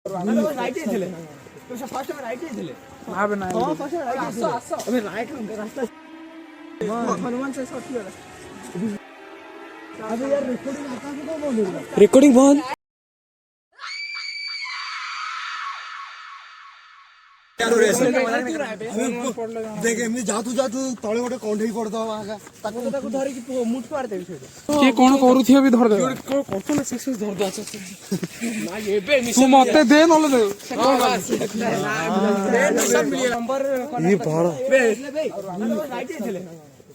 right ही थे तो first में राइट ही थे हां बे ना हां फर्स्ट में राइट ही अबे राइट में रास्ता हनुमान से शॉट किया अबे यार रिकॉर्डिंग आता है तो बोल रहा रिकॉर्डिंग बंद देख एमनी जातु तळे गोटे कंढई पड़दा आगा ताको धरि कि मुठ मार दे के कोन करूथियो भी धर दे कोन कोन सक्सेस धर दे ना ये बे तू मते दे नले दे नंबर ये पहाड़ बे राइट ही थे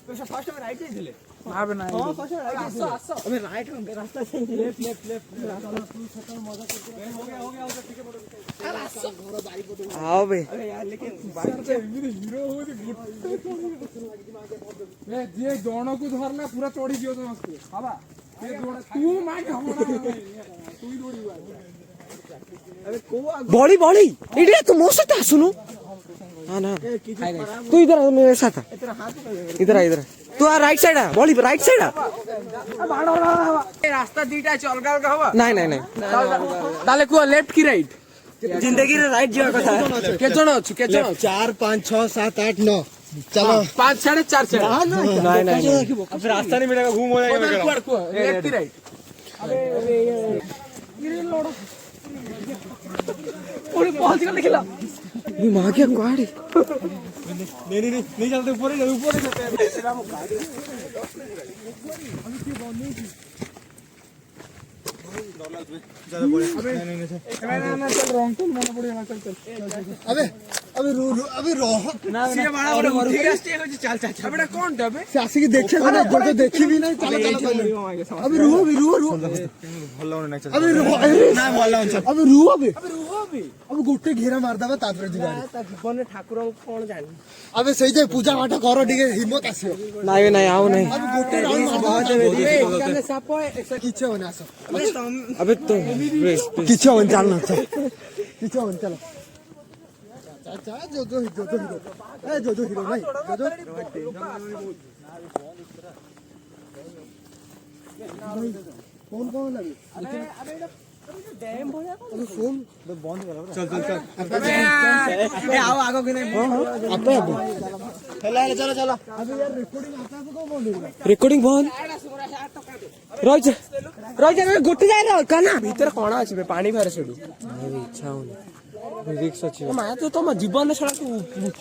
तो फर्स्ट में राइट ही थे हां बे ना हां फर्स्ट में राइट अबे राइट में रास्ता से लेफ्ट मजा करके हो गया ठीक है आओ बे अरे यार लेकिन बाइक से हीरो हो बे जे दोनों को धरना पूरा चोड़ी दियो तो मस्त हाबा ये दोनों तू मार हमना तू ही दौड़ी अबे को बॉडी बॉडी इडिया तू मोसे ता सुनो हां ना तू इधर आ मेरे साथ तेरा हाथ इधर तू आ राइट साइड आ बॉडी राइट साइड आ रास्ता दीटा है अलग अलग हवा नहीं ताले को लेफ्ट की राइट जिंदगी रे राइट जीवा कथा के जण अछि 4 5 6 7 8 9 चलो 5 4.5 से नहीं अब रास्ता नहीं मिलेगा घूम हो जाएगा लेफ्ट की राइट ओरे पहुंच गया निकला ये मां क्या गाड़ी नहीं चलते ऊपर ही चलते अबे अबे रोह सीधा बड़ा बड़ा ठीक है स्टे हो चल चल अबे कौन दबे से आसी देखे ना जो तो देखी भी नहीं चलो चलो अबे रुह भलो नहीं चल अबे रुह ना भलो अबे रुह अबे गोटे घेरा मार दबा तापर जिबा जीवन ठाकुर कौन जानी अबे सही जे पूजा पाठ करो ठीक हिम्मत आसियो नहीं आओ नहीं अबे गोटे राउंड बहुत है साप किछे होने आसो अबे तो किछे होने चलना किछे होने चलो चाचा जो हीरो ए जो हीरो भाई जो कौन लगे डैम हो जाता अबे फोन बंद कर चल ए आओ आगो के नहीं आपे चलो अबे यार रिकॉर्डिंग आता है तो बोल रहा रिकॉर्डिंग बंद रह गोटे जाए काना भीतर कौन अच्छे पानी बाहर से इच्छा होनी रिक्स अच्छी मैं तो तुम जीवन छड़ा तू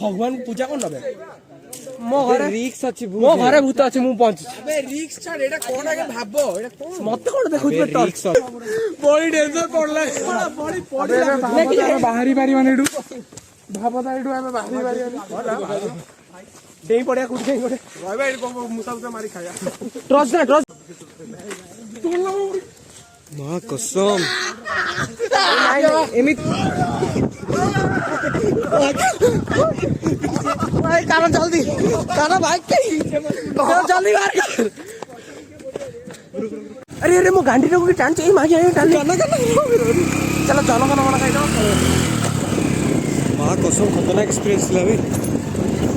भगवान पूजा कर नबे मो घरे रिक्स अच्छी मो घरे भूत अछि मु पहुंच अबे रिक्स छाड़ एटा कोन आगे भाबो एटा कोन मते कोन देखुत पे टॉर्च बड़ी डेंजर पड़ला बड़ी पड़ी बाहरी बारी माने एडू भाबता एडू आमे बाहरी बारी डेई पड़िया कुछ गई गोटे भाई को मुसा मुसा मारी खाया ट्रस्ट मां कसम एमित भाई काना जल्दी काना भाई जल्दी मार अरे मो गांडी को टाण चाहिए मागे टाण चलो चलो मन खाई मां कसम खतरनाक एक्सपीरियंस ला भी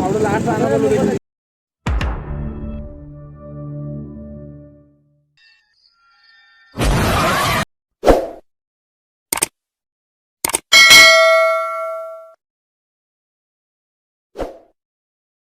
और लास्ट आना बोलो